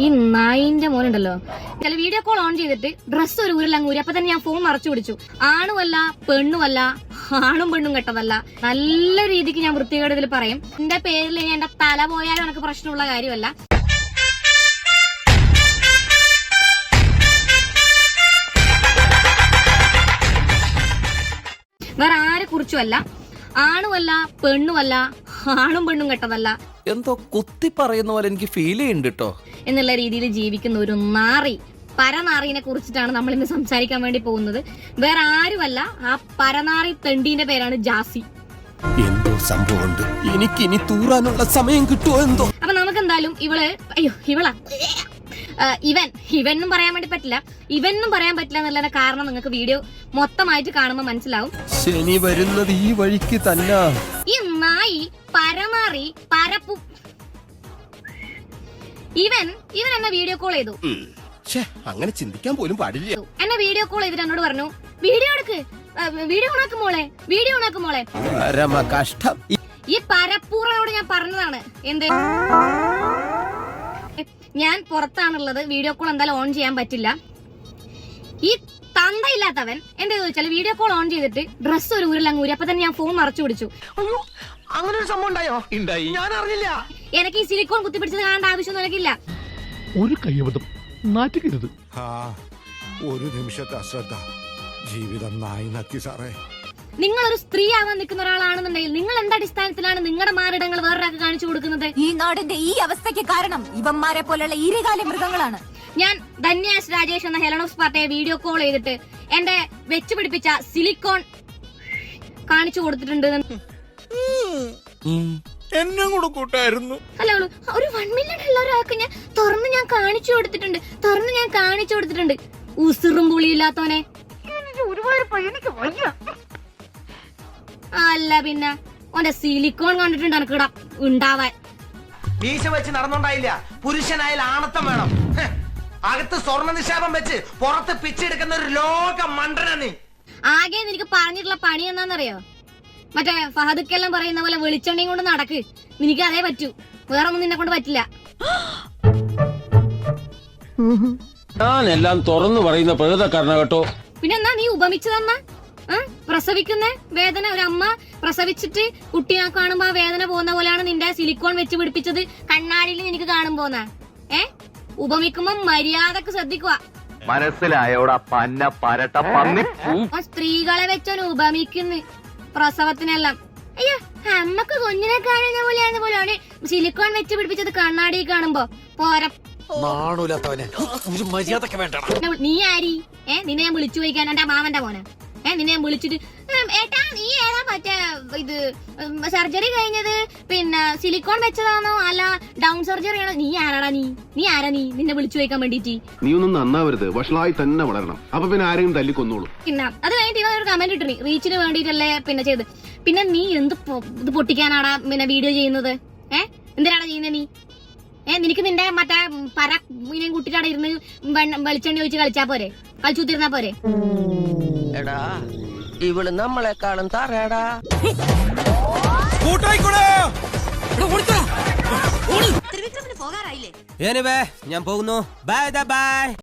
ഈ നായിന്റെ മോനുണ്ടല്ലോ, ചില വീഡിയോ കോൾ ഓൺ ചെയ്തിട്ട് ഡ്രസ്സ് ഒരു ഊരിലങ്ങൂരി. അപ്പൊ തന്നെ ഞാൻ ഫോൺ മറച്ചു പിടിച്ചു. ആണുമല്ല പെണ്ണുമല്ല, ആണും പെണ്ണും കെട്ടതല്ല. നല്ല രീതിക്ക് ഞാൻ വൃത്തികേട് ഇതിൽ പറയും. എന്റെ പേരിൽ ഇനി എന്റെ തല പോയാലും എനിക്ക് പ്രശ്നമുള്ള കാര്യമല്ല. വേറെ ആരെ കുറിച്ചുമല്ല. ആണുമല്ല പെണ്ണുമല്ല, ആണും പെണ്ണും കെട്ടതല്ല. എന്തോ കുത്തി പറയുന്ന പോലെ എനിക്ക് ഫീൽ ചെയ്യുന്നുണ്ട് കേട്ടോ എന്നുള്ള രീതിയിൽ ജീവിക്കുന്ന ഒരു നാറി, പരനാറിനെ കുറിച്ചിട്ടാണ് നമ്മൾ ഇന്ന് സംസാരിക്കാൻ വേണ്ടി പോകുന്നത്. വേറെ ആരുമല്ല, ആ പരനാറി തെണ്ടീന്റെ പേരാണ് ജാസി. എന്തോ സംഭവമുണ്ട്, എനിക്ക് ഇനി തൂറാനുള്ള സമയം കിട്ടുമോ എന്തോ. അപ്പൊ നമുക്ക് എന്തായാലും ഇവനും പറയാൻ വേണ്ടി പറ്റില്ല, ഇവനും പറയാൻ പറ്റില്ല എന്നുള്ള കാരണം നിങ്ങൾക്ക് വീഡിയോ മൊത്തമായിട്ട് കാണുമ്പോൾ മനസ്സിലാവും. ശനി വരുന്നത് ഈ വഴിക്ക് തന്നെ. ഈ നായി പരമാറി പരപ്പു ഇവൻ എന്നെ വീഡിയോ കോൾ ചെയ്തു. അങ്ങനെ ചിന്തിക്കാൻ പോലും പാടില്ല. എന്നെ വീഡിയോ കോൾ ചെയ്തിട്ട് എന്നോട് പറഞ്ഞു, വീഡിയോ എടുക്ക്, വീഡിയോ ഓണാക്ക് മോളെ. കഷ്ടം. ഈ പരപ്പൂറനോട് ഞാൻ പറഞ്ഞതാണ് എന്ത്, ഞാൻ പുറത്താണുള്ളത്, വീഡിയോ കോൾ എന്തായാലും ഓൺ ചെയ്യാൻ പറ്റില്ല. ഈ തന്തയില്ലാത്തവൻ എന്താ ചോദിച്ചാൽ വീഡിയോ കോൾ ഓൺ ചെയ്തിട്ട് ഡ്രസ്സ് ഒരു ഊരിലങ്ങൂരി. അപ്പൊ തന്നെ ഞാൻ ഫോൺ മറച്ചു പിടിച്ചു. അങ്ങനെ ഒരു സംഭവം ഉണ്ടായോ? ഞാൻ അറിഞ്ഞില്ല. എനിക്ക് ഈ സിലിക്കോൺ കുത്തിപ്പിടിച്ചത് കാണേണ്ട ആവശ്യമൊന്നും എനിക്കില്ല. ഒരു കയ്യബദ്ധം നാറ്റിക്കരുത്. ഒരു നിമിഷത്തെ അശ്രദ്ധ ജീവിതം നായി നക്കി സാറേ. നിങ്ങളൊരു സ്ത്രീ ആവാൻ നിൽക്കുന്ന ഒരാളാണെന്നുണ്ടെങ്കിൽ നിങ്ങൾ എന്ത് അടിസ്ഥാനത്തിലാണ് നിങ്ങളുടെ മാറിടങ്ങൾ വേറൊരാൾക്ക് കാണിച്ചു കൊടുക്കുന്നത്? ഈ നാടിന്റെ ഈ അവസ്ഥയ്ക്ക് കാരണം ഇവന്മാരെ പോലുള്ള ഈരകാല മൃഗങ്ങളാണ്. ഞാൻ ധന്യാസ് രാജേഷ് എന്ന ഹെലനോസ് പാർട്ടിയെ വീഡിയോ കോൾ ചെയ്തിട്ട് എന്റെ വെച്ച് പിടിപ്പിച്ച സിലിക്കോൺ കാണിച്ചു കൊടുത്തിട്ടുണ്ട്. എന്നെ കൂടെ കൂട്ടായിരുന്നു. അല്ല, ഒരു 1 മില്യൺ ഉള്ള ഒരാൾക്ക് ഞാൻ തുറന്ന് ഞാൻ കാണിച്ചു കൊടുത്തിട്ടുണ്ട്. ഉസിറും പുളിയില്ലാത്തവനെ. അല്ല പിന്നെ ഓന്റെ സിലിക്കോൺ കണ്ടിട്ടുണ്ട് എനിക്കിട ഉണ്ടാവാൻ. മീശ വെച്ച് നടന്നുണ്ടായില്ല. പുരുഷനായാൽ ആണത്തം വേണം. അകത്ത് സ്വർണ്ണ നിക്ഷേപം വെച്ച് പുറത്ത് പിച്ചെടുക്കുന്ന ഒരു ലോക മണ്ടന നീ. ആകെ നിനക്ക് പറഞ്ഞിട്ടുള്ള പണി എന്താണെന്നറിയോ? മറ്റേ ഫഹദുക്കെല്ലാം പറയുന്ന പോലെ വെളിച്ചെണ്ണയും കൊണ്ട് നടക്ക്. നിനക്ക് അതേ പറ്റൂ, വേറെ ഒന്നും നിന്നെ കൊണ്ട് പറ്റില്ല. ഞാനെല്ലാം തുറന്നു പറയുന്ന പ്രകൃതക്കാരന കേട്ടോ. പിന്നെന്താ നീ ഉപമിച്ചതെന്നാ? പ്രസവിക്കുന്ന വേദന, ഒരു അമ്മ പ്രസവിച്ചിട്ട് കുട്ടിയെ കാണുമ്പോ ആ വേദന പോകുന്ന പോലെയാണ് നിന്റെ സിലിക്കോൺ വെച്ച് പിടിപ്പിച്ചത് കണ്ണാടിയിൽ നിനക്ക് കാണുമ്പോന്ന. ഉപമിക്കുമ്പോ മര്യാദക്ക് ശ്രദ്ധിക്കുക. മനസ്സിലായോടാ പന്ന പരട്ട പന്നി. സ്ത്രീകളെ വെച്ചോന് ഉപമിക്കുന്നു പ്രസവത്തിനെല്ലാം. അയ്യോ, അമ്മക്ക് കുഞ്ഞിനെ കാണുന്ന പോലെയാണ് സിലിക്കോൺ വെച്ച് പിടിപ്പിച്ചത് കണ്ണാടി കാണുമ്പോ. പോരാ, നീ ആരി? നിന്നെ ഞാൻ വിളിച്ചു ചോദിക്കാൻ എന്റെ മാമന്റെ മോനെ. നിന്നെ ഞാൻ വിളിച്ചിട്ട് ഏട്ടാ നീ ഏതാ മറ്റേ ഇത് സർജറി കഴിഞ്ഞത്, പിന്നെ സിലിക്കോൺ വെച്ചതാണോ അല്ല ഡൗൺ സർജറി ആണോ? നീ ആരാ? നിന്നെ വിളിച്ചു ചോദിക്കാൻ വേണ്ടിട്ട്. നീ ഒന്നും നന്നാവരുത്, വഷളായി തന്നെ വളരണം. അപ്പൊ പിന്നെ ആരെങ്കിലും തല്ലിക്കൊന്നോളൂ. പിന്നെ അത് കഴിഞ്ഞിട്ട് ഇവ ഒരു കമന്റ് ഇട്ടു, റീച്ചിന് വേണ്ടിട്ടല്ലേ പിന്നെ ചെയ്ത്. പിന്നെ നീ എന്ത് ഇത് പൊട്ടിക്കാനാടാ പിന്നെ വീഡിയോ ചെയ്യുന്നത്? എന്തിനാടാ ചെയ്യുന്നത് നീ? നിനക്ക് നിന്റെ മറ്റേ പര മീനെയും കൂട്ടിട്ടാടെ ഇരുന്ന് വെളിച്ചെണ്ണ ഒഴിച്ച് കളിച്ചുത്തിരുന്നാ പോരെ? എടാ ഇവള് നമ്മളെക്കാളും തറയടാ. ത്രിവിക്രമിന് പോകാറായില്ലേ? ഞാൻ പോകുന്നു. Bye bye.